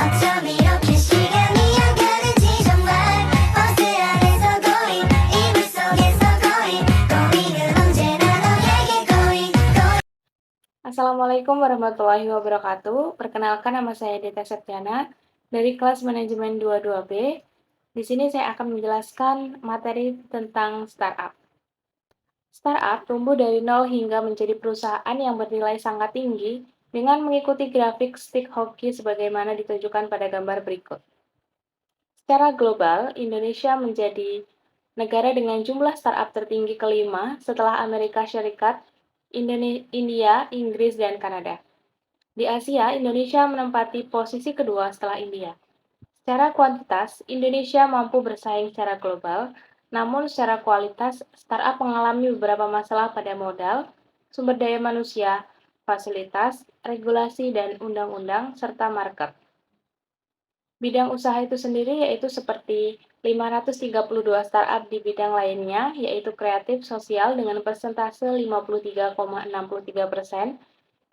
어쩜 이렇게 시간이 안 가는지 정말 버스 안에서 고인 이불 속에서 고인은 언제나 너에게 고인. Assalamualaikum warahmatullahi wabarakatuh. Perkenalkan, nama saya Deta Septiana dari kelas manajemen 22B. Di sini saya akan menjelaskan materi tentang startup. Startup tumbuh dari nol hingga menjadi perusahaan yang bernilai sangat tinggi dengan mengikuti grafik stick hoki sebagaimana ditunjukkan pada gambar berikut. Secara global, Indonesia menjadi negara dengan jumlah startup tertinggi kelima setelah Amerika Serikat, India, Inggris, dan Kanada. Di Asia, Indonesia menempati posisi kedua setelah India. Secara kuantitas, Indonesia mampu bersaing secara global, namun secara kualitas, startup mengalami beberapa masalah pada modal, sumber daya manusia, fasilitas, regulasi dan undang-undang, serta market. Bidang usaha itu sendiri yaitu seperti 532 startup di bidang lainnya, yaitu kreatif sosial dengan persentase 53,63%,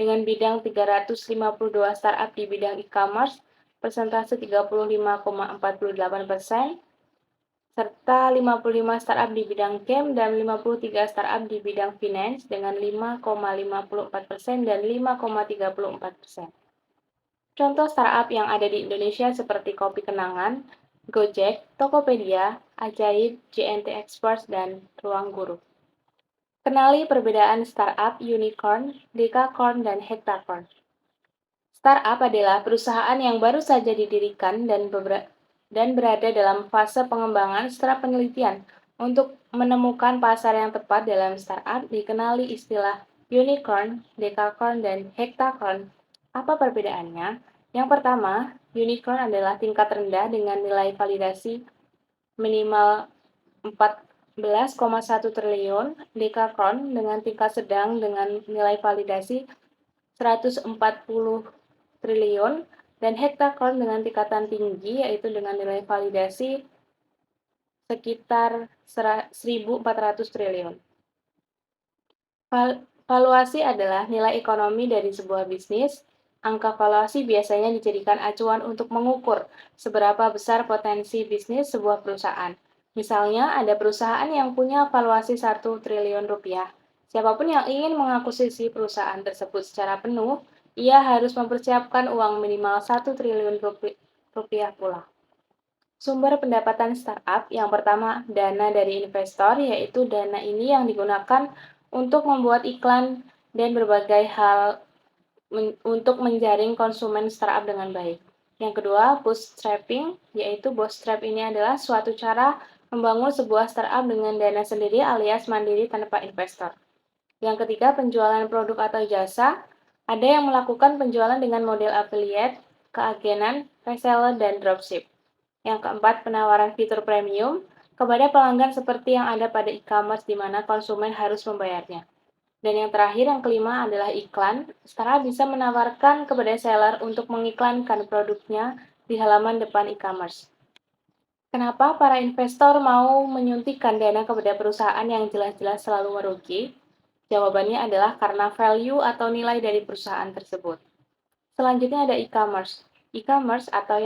dengan bidang 352 startup di bidang e-commerce, persentase 35,48%, serta 55 startup di bidang game dan 53 startup di bidang finance dengan 5,54% dan 5,34%. Contoh startup yang ada di Indonesia seperti Kopi Kenangan, Gojek, Tokopedia, Ajaib, JNT Express, dan Ruang Guru. Kenali perbedaan startup, unicorn, decacorn, dan heptacorn. Startup adalah perusahaan yang baru saja didirikan dan berada dalam fase pengembangan setelah penelitian. Untuk menemukan pasar yang tepat dalam startup, dikenali istilah unicorn, decacorn, dan heptacorn. Apa perbedaannya? Yang pertama, unicorn adalah tingkat rendah dengan nilai validasi minimal 14,1 triliun, decacorn dengan tingkat sedang dengan nilai validasi 140 triliun, dan heptacorn dengan tingkatan tinggi yaitu dengan nilai validasi sekitar 1.400 triliun. Valuasi adalah nilai ekonomi dari sebuah bisnis. Angka valuasi biasanya dijadikan acuan untuk mengukur seberapa besar potensi bisnis sebuah perusahaan. Misalnya, ada perusahaan yang punya valuasi 1 triliun rupiah. Siapapun yang ingin mengakuisisi perusahaan tersebut secara penuh, ia harus mempersiapkan uang minimal 1 triliun rupiah pula. Sumber pendapatan startup yang pertama, dana dari investor, yaitu dana ini yang digunakan untuk membuat iklan dan berbagai hal untuk menjaring konsumen startup dengan baik. Yang kedua, bootstrapping, yaitu bootstrap ini adalah suatu cara membangun sebuah startup dengan dana sendiri alias mandiri tanpa investor. Yang ketiga, penjualan produk atau jasa. Ada yang melakukan penjualan dengan model affiliate, keagenan, reseller, dan dropship. Yang keempat, penawaran fitur premium kepada pelanggan seperti yang ada pada e-commerce di mana konsumen harus membayarnya. Dan yang terakhir, yang kelima adalah iklan. Startup bisa menawarkan kepada seller untuk mengiklankan produknya di halaman depan e-commerce. Kenapa para investor mau menyuntikkan dana kepada perusahaan yang jelas-jelas selalu merugi? Jawabannya adalah karena value atau nilai dari perusahaan tersebut. Selanjutnya ada e-commerce. E-commerce atau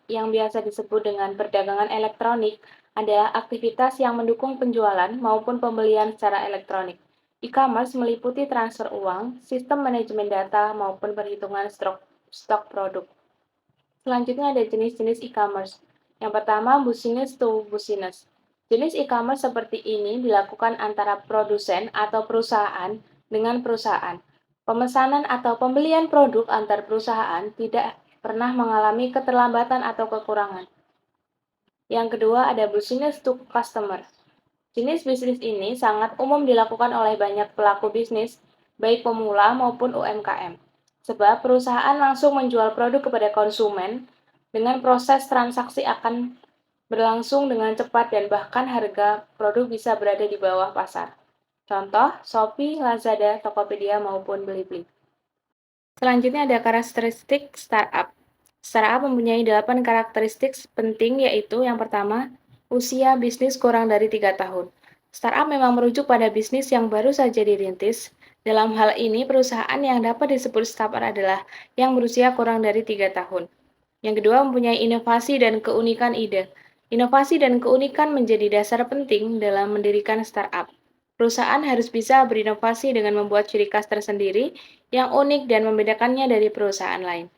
yang biasa disebut dengan perdagangan elektronik adalah aktivitas yang mendukung penjualan maupun pembelian secara elektronik. E-commerce meliputi transfer uang, sistem manajemen data, maupun perhitungan stok produk. Selanjutnya ada jenis-jenis e-commerce. Yang pertama, business to business. Jenis e-commerce seperti ini dilakukan antara produsen atau perusahaan dengan perusahaan. Pemesanan atau pembelian produk antar perusahaan tidak pernah mengalami keterlambatan atau kekurangan. Yang kedua ada business to customer. Jenis bisnis ini sangat umum dilakukan oleh banyak pelaku bisnis, baik pemula maupun UMKM. Sebab perusahaan langsung menjual produk kepada konsumen dengan proses transaksi akan berlangsung dengan cepat dan bahkan harga produk bisa berada di bawah pasar. Contoh, Shopee, Lazada, Tokopedia, maupun Blibli. Selanjutnya ada karakteristik startup. Startup mempunyai 8 karakteristik penting, yaitu yang pertama, usia bisnis kurang dari 3 tahun. Startup memang merujuk pada bisnis yang baru saja dirintis. Dalam hal ini, perusahaan yang dapat disebut startup adalah yang berusia kurang dari 3 tahun. Yang kedua, mempunyai inovasi dan keunikan ide. Inovasi dan keunikan menjadi dasar penting dalam mendirikan startup. Perusahaan harus bisa berinovasi dengan membuat ciri khas tersendiri yang unik dan membedakannya dari perusahaan lain.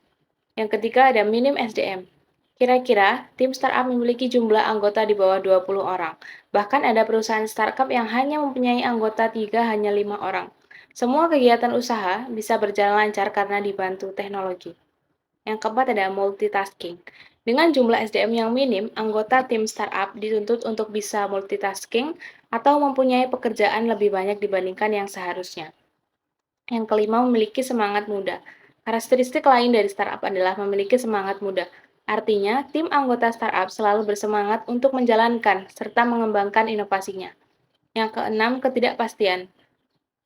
Yang ketiga, ada minim SDM. Kira-kira, tim startup memiliki jumlah anggota di bawah 20 orang. Bahkan ada perusahaan startup yang hanya mempunyai anggota 3 hanya 5 orang. Semua kegiatan usaha bisa berjalan lancar karena dibantu teknologi. Yang keempat ada multitasking. Dengan jumlah SDM yang minim, anggota tim startup dituntut untuk bisa multitasking atau mempunyai pekerjaan lebih banyak dibandingkan yang seharusnya. Yang kelima, memiliki semangat muda. Karakteristik lain dari startup adalah memiliki semangat muda. Artinya, tim anggota startup selalu bersemangat untuk menjalankan serta mengembangkan inovasinya. Yang keenam, ketidakpastian.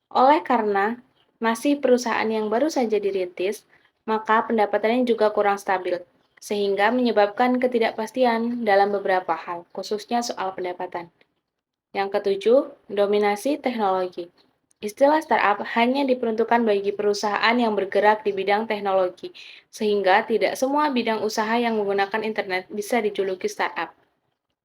Oleh karena masih perusahaan yang baru saja dirintis, maka pendapatannya juga kurang stabil, sehingga menyebabkan ketidakpastian dalam beberapa hal, khususnya soal pendapatan. Yang ketujuh, dominasi teknologi. Istilah startup hanya diperuntukkan bagi perusahaan yang bergerak di bidang teknologi, sehingga tidak semua bidang usaha yang menggunakan internet bisa dijuluki startup.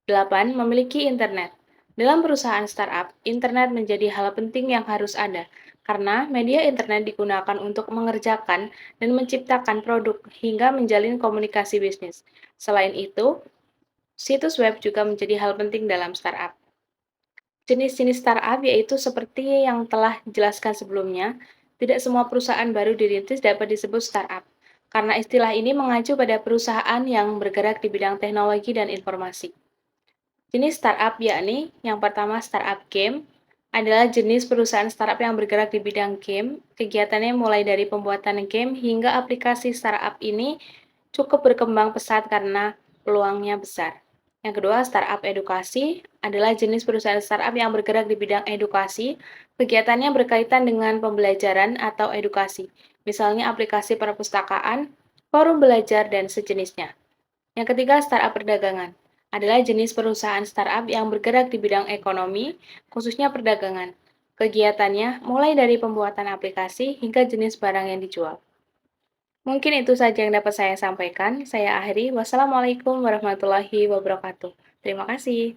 8. Memiliki internet. Dalam perusahaan startup, internet menjadi hal penting yang harus ada, karena media internet digunakan untuk mengerjakan dan menciptakan produk hingga menjalin komunikasi bisnis. Selain itu, situs web juga menjadi hal penting dalam startup. Jenis-jenis startup yaitu seperti yang telah dijelaskan sebelumnya, tidak semua perusahaan baru dirintis dapat disebut startup, karena istilah ini mengacu pada perusahaan yang bergerak di bidang teknologi dan informasi. Jenis startup yakni yang pertama startup game adalah jenis perusahaan startup yang bergerak di bidang game. Kegiatannya mulai dari pembuatan game hingga aplikasi. Startup ini cukup berkembang pesat karena peluangnya besar. Yang kedua, startup edukasi adalah jenis perusahaan startup yang bergerak di bidang edukasi. Kegiatannya berkaitan dengan pembelajaran atau edukasi, misalnya aplikasi perpustakaan, forum belajar, dan sejenisnya. Yang ketiga, startup perdagangan adalah jenis perusahaan startup yang bergerak di bidang ekonomi, khususnya perdagangan. Kegiatannya mulai dari pembuatan aplikasi hingga jenis barang yang dijual. Mungkin itu saja yang dapat saya sampaikan. Saya akhiri. Wassalamualaikum warahmatullahi wabarakatuh. Terima kasih.